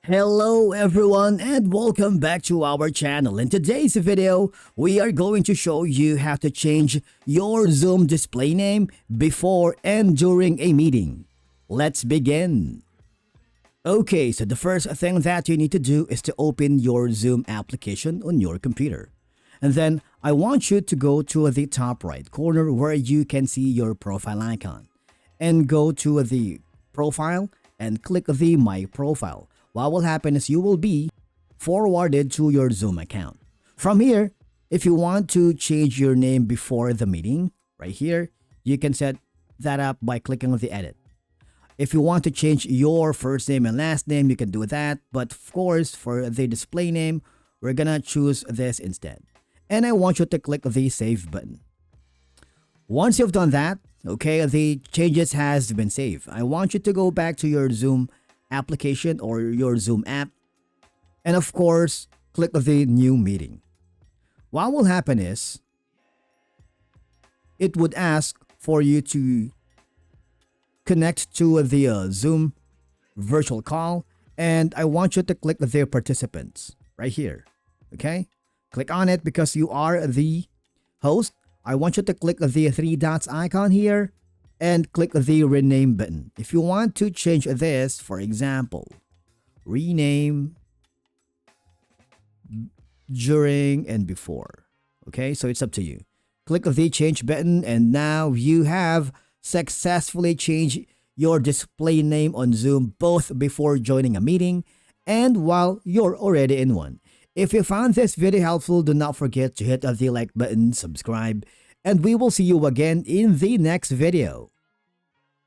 Hello everyone and welcome back to our channel. In today's video, we are going to show you how to change your Zoom display name before and during a meeting. Let's begin. Okay, so the first thing that you need to do is to open your Zoom application on your computer. And then I want you to go to the top right corner where you can see your profile icon. And go to the profile and click the My Profile. What will happen is you will be forwarded to your Zoom account. From here, if you want to change your name before the meeting, right here, you can set that up by clicking on the edit. If you want to change your first name and last name, you can do that. But of course, for the display name, we're gonna choose this instead. And I want you to click the save button. Once you've done that, okay, the changes has been saved. I want you to go back to your Zoom application or your Zoom app, and of course, click the new meeting. What will happen is, it would ask for you to connect to the Zoom virtual call, and I want you to click the participants right here, okay? Click on it because you are the host. I want you to click the three dots icon here and click the rename button. If you want to change this, for example, rename during and before. Okay, so it's up to you. Click the change button and now you have successfully changed your display name on Zoom both before joining a meeting and while you're already in one. If you found this video helpful, do not forget to hit the like button, subscribe, and we will see you again in the next video.